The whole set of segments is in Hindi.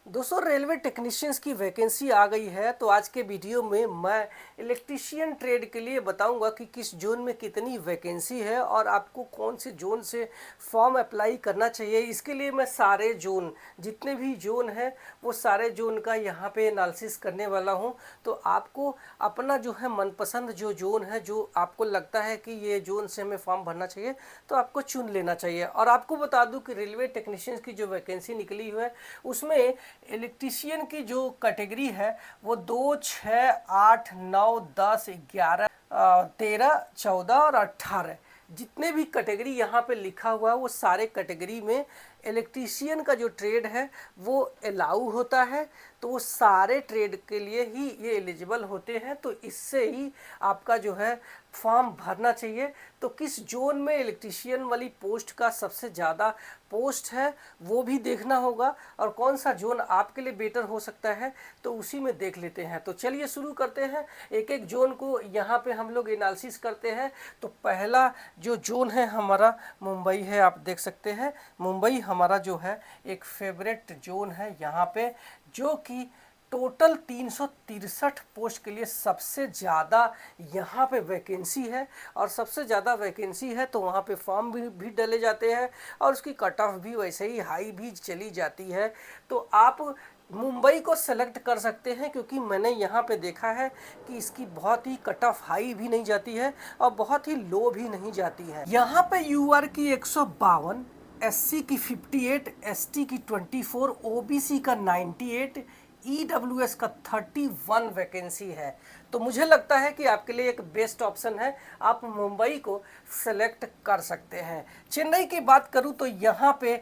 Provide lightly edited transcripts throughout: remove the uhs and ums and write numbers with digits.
दोस्तों, रेलवे टेक्नीशियंस की वैकेंसी आ गई है। तो आज के वीडियो में मैं इलेक्ट्रीशियन ट्रेड के लिए बताऊंगा कि किस जोन में कितनी वैकेंसी है और आपको कौन से जोन से फॉर्म अप्लाई करना चाहिए। इसके लिए मैं सारे जोन, जितने भी जोन हैं वो सारे जोन का यहाँ पे एनालिसिस करने वाला हूँ। तो आपको अपना जो है मनपसंद जो जोन है, जो आपको लगता है कि ये जोन से हमें फॉर्म भरना चाहिए, तो आपको चुन लेना चाहिए। और आपको बता दूं कि रेलवे टेक्नीशियंस की जो वैकेंसी निकली हुई है उसमें इलेक्ट्रीशियन की जो कैटेगरी है वो 2, 6, 8, 9, 10, 11, 13, 14 और 18 जितने भी कैटेगरी यहाँ पे लिखा हुआ है वो सारे कैटेगरी में इलेक्ट्रीशियन का जो ट्रेड है वो अलाउ होता है। तो वो सारे ट्रेड के लिए ही ये एलिजिबल होते हैं। तो इससे ही आपका जो है फॉर्म भरना चाहिए। तो किस जोन में इलेक्ट्रीशियन वाली पोस्ट का सबसे ज़्यादा पोस्ट है वो भी देखना होगा, और कौन सा जोन आपके लिए बेटर हो सकता है तो उसी में देख लेते हैं। तो चलिए शुरू करते हैं, एक एक जोन को यहाँ पे हम लोग एनालिसिस करते हैं। तो पहला जो जोन है हमारा मुंबई है। आप देख सकते हैं मुंबई हमारा जो है एक फेवरेट जोन है यहाँ पे, जो कि टोटल 363 पोस्ट के लिए सबसे ज़्यादा यहाँ पे वैकेंसी है। और सबसे ज़्यादा वैकेंसी है तो वहाँ पे फॉर्म भी डाले जाते हैं और उसकी कट ऑफ भी वैसे ही हाई भी चली जाती है। तो आप मुंबई को सेलेक्ट कर सकते हैं, क्योंकि मैंने यहाँ पे देखा है कि इसकी बहुत ही कट ऑफ हाई भी नहीं जाती है और बहुत ही लो भी नहीं जाती है। यहाँ पे यूआर की 152, एससी की 58, एसटी की 24, ओबीसी का 98, ईडब्ल्यूएस का 31 वैकेंसी है। तो मुझे लगता है कि आपके लिए एक बेस्ट ऑप्शन है, आप मुंबई को सेलेक्ट कर सकते हैं। चेन्नई की बात करूं तो यहाँ पे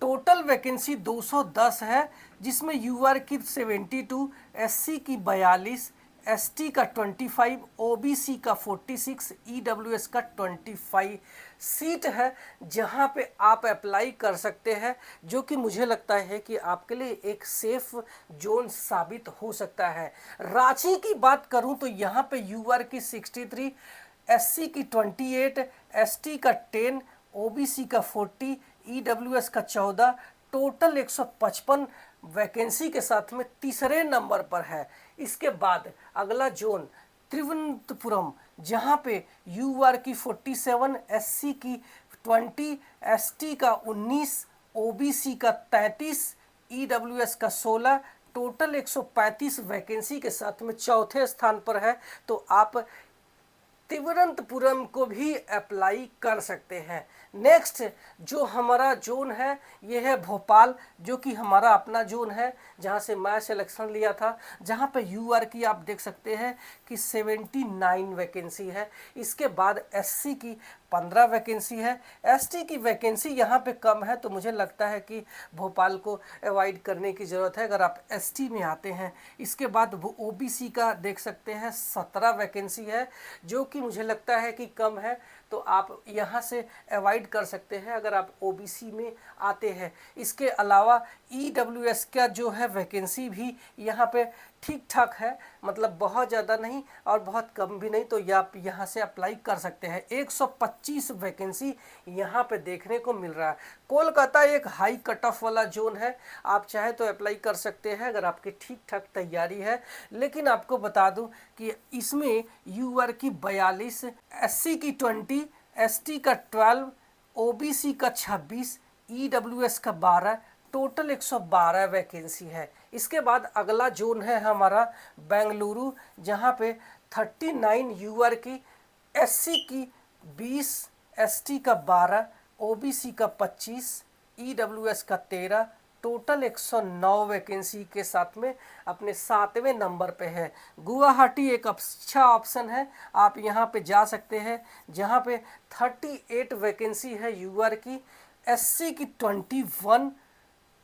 टोटल वैकेंसी 210 है, जिसमें यूआर की 72, एससी की 42, एसटी का 25, ओबीसी का 46, ईडब्ल्यूएस का 25 सीट है जहां पे आप अप्लाई कर सकते हैं, जो कि मुझे लगता है कि आपके लिए एक सेफ जोन साबित हो सकता है। रांची की बात करूं तो यहां पे यूआर की 63, एससी की 28, एसटी का 10, ओबीसी का 40, ईडब्ल्यूएस का 14, टोटल 155 वैकेंसी के साथ में तीसरे नंबर पर है। इसके बाद अगला जोन तिरुवनंतपुरम, जहां पे यूआर की 47, एससी की 20, एसटी का 19, ओबीसी का 33, ईडब्ल्यूएस का 16, टोटल 135 वैकेंसी के साथ में चौथे स्थान पर है। तो आप तिरुवनंतपुरम को भी अप्लाई कर सकते हैं। नेक्स्ट जो हमारा जोन है ये है भोपाल, जो कि हमारा अपना जोन है, जहां से मैं सिलेक्शन लिया था, जहां पे यूआर की आप देख सकते हैं कि 79 वैकेंसी है। इसके बाद एससी की 15 वैकेंसी है। एसटी की वैकेंसी यहाँ पे कम है, तो मुझे लगता है कि भोपाल को अवॉइड करने की ज़रूरत है अगर आप एसटी में आते हैं। इसके बाद वो ओबीसी का देख सकते हैं 17 वैकेंसी है, जो कि मुझे लगता है कि कम है, तो आप यहाँ से अवॉइड कर सकते हैं अगर आप ओबीसी में आते हैं। इसके अलावा ईडब्ल्यूएस का जो है वैकेंसी भी यहाँ पे ठीक ठाक है, मतलब बहुत ज़्यादा नहीं और बहुत कम भी नहीं, तो आप यहाँ से अप्लाई कर सकते हैं। 125 वैकेंसी यहाँ पे देखने को मिल रहा है। कोलकाता एक हाई कट ऑफ वाला जोन है, आप चाहे तो अप्लाई कर सकते हैं अगर आपकी ठीक ठाक तैयारी है। लेकिन आपको बता दूं कि इसमें यूआर की 42, एससी की 20, एसटी का 12, ओबीसी का 26, ईडब्ल्यूएस का 12, टोटल 112 वैकेंसी है। इसके बाद अगला जोन है हमारा बेंगलुरु, जहां पे 39 यूआर की, एससी की 20, एसटी का 12, ओबीसी का 25, ईडब्ल्यूएस का 13, टोटल 109 वैकेंसी के साथ में अपने 7वें नंबर पे है। गुवाहाटी एक अच्छा ऑप्शन है, आप यहाँ पे जा सकते हैं, जहाँ पे 38 वैकेंसी है यूआर की, एससी की 21,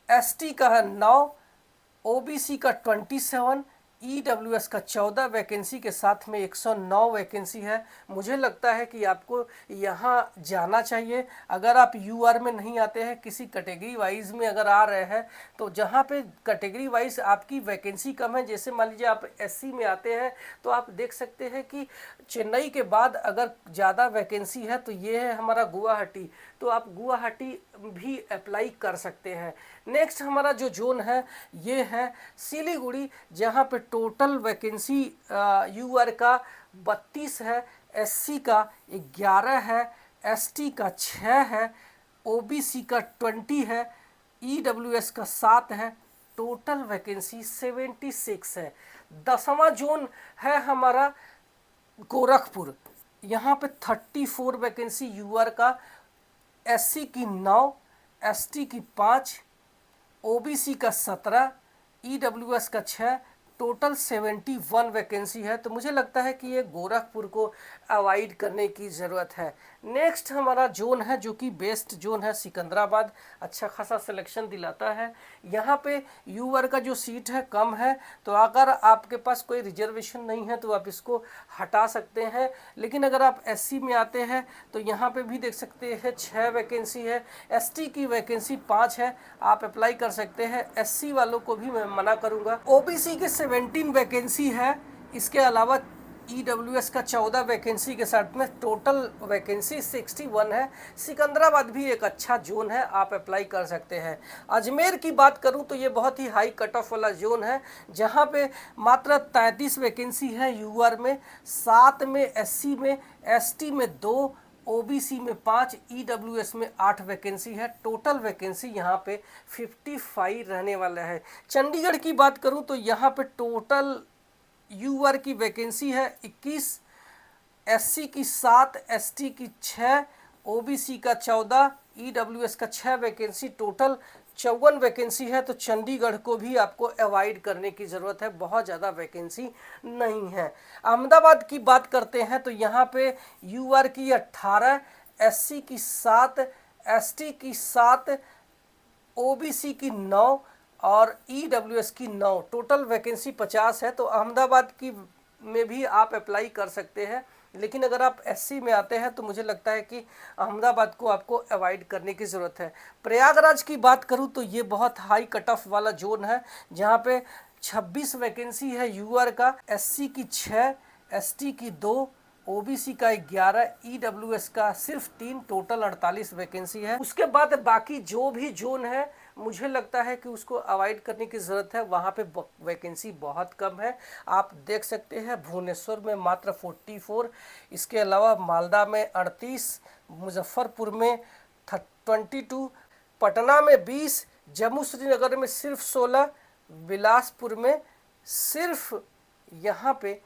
एसटी का 9, ओबीसी का 27, ईडब्ल्यूएस का 14 वैकेंसी के साथ में 109 वैकेंसी है। मुझे लगता है कि आपको यहाँ जाना चाहिए। अगर आप यूआर में नहीं आते हैं, किसी कैटेगरी वाइज में अगर आ रहे हैं, तो जहाँ पे कैटेगरी वाइज आपकी वैकेंसी कम है, जैसे मान लीजिए आप एससी में आते हैं, तो आप देख सकते हैं कि चेन्नई के बाद अगर ज़्यादा वैकेंसी है तो ये है हमारा गुवाहाटी, तो आप गुवाहाटी भी अप्लाई कर सकते हैं। नेक्स्ट हमारा जो जोन है ये है सिलीगुड़ी, जहाँ पे टोटल वैकेंसी यूआर का 32 है, एससी का 11 है, एसटी का 6 है, ओबीसी का 20 है, ईडब्ल्यूएस का 7 है, टोटल वैकेंसी 76 है। 10वां जोन है हमारा गोरखपुर, यहाँ पे 34 वैकेंसी यूआर का, एससी की 9, एसटी की 5, ओबीसी का 17, ईडब्ल्यूएस का 6, टोटल 71 वैकेंसी है। तो मुझे लगता है कि ये गोरखपुर को अवॉइड करने की ज़रूरत है। नेक्स्ट हमारा जोन है जो कि बेस्ट जोन है सिकंदराबाद, अच्छा खासा सिलेक्शन दिलाता है। यहाँ पे यूआर का जो सीट है कम है, तो अगर आपके पास कोई रिजर्वेशन नहीं है तो आप इसको हटा सकते हैं। लेकिन अगर आप एससी में आते हैं तो यहाँ पे भी देख सकते हैं 6 वैकेंसी है, एसटी की वैकेंसी 5 है, आप अप्लाई कर सकते हैं। एससी वालों को भी मैं मना करूँगा। ओबीसी के 17 वैकेंसी है, इसके अलावा ईडब्ल्यूएस का 14 वैकेंसी के साथ में टोटल वैकेंसी 61 है। सिकंदराबाद भी एक अच्छा जोन है, आप अप्लाई कर सकते हैं। अजमेर की बात करूं तो ये बहुत ही हाई कट ऑफ वाला जोन है, जहां पे मात्र 33 वैकेंसी है यूआर में, 7 में एससी में, एसटी में 2, ओबीसी में 5, ईडब्ल्यूएस में 8 वैकेंसी है। टोटल वैकेंसी यहाँ पे 55 रहने वाला है। चंडीगढ़ की बात करूँ तो यहाँ पे टोटल यूआर की वैकेंसी है 21, एससी की 7, एसटी की 6, ओबीसी का 14, ईडब्ल्यूएस का 6 वैकेंसी, टोटल 54 वैकेंसी है। तो चंडीगढ़ को भी आपको अवॉइड करने की ज़रूरत है, बहुत ज़्यादा वैकेंसी नहीं है। अहमदाबाद की बात करते हैं तो यहाँ पे यूआर की 18, एससी की 7, एसटी की 7, ओबीसी की 9 और ईडब्ल्यूएस की 9, टोटल वैकेंसी 50 है। तो अहमदाबाद की में भी आप अप्लाई कर सकते हैं। लेकिन अगर आप एससी में आते हैं तो मुझे लगता है कि अहमदाबाद को आपको अवॉइड करने की ज़रूरत है। प्रयागराज की बात करूं तो ये बहुत हाई कट ऑफ वाला जोन है, जहां पे 26 वैकेंसी है यूआर का, एससी की 6, एसटी की 2, ओबीसी का 11, ईडब्ल्यूएस का सिर्फ 3, टोटल 48 वैकेंसी है। उसके बाद बाकी जो भी जोन है मुझे लगता है कि उसको अवॉइड करने की ज़रूरत है, वहाँ पे वैकेंसी बहुत कम है। आप देख सकते हैं भुवनेश्वर में मात्र 44, इसके अलावा मालदा में 38, मुजफ्फरपुर में 22, पटना में 20, जम्मू श्रीनगर में सिर्फ 16, बिलासपुर में सिर्फ यहाँ पे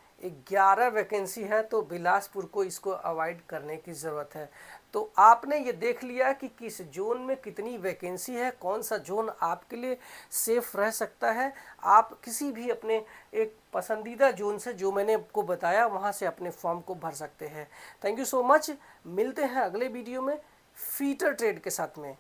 11 वैकेंसी है। तो बिलासपुर को इसको अवॉइड करने की ज़रूरत है। तो आपने ये देख लिया कि किस जोन में कितनी वैकेंसी है, कौन सा जोन आपके लिए सेफ रह सकता है। आप किसी भी अपने एक पसंदीदा जोन से, जो मैंने आपको बताया, वहाँ से अपने फॉर्म को भर सकते हैं। Thank you so much. मिलते हैं अगले वीडियो में फीटर ट्रेड के साथ में।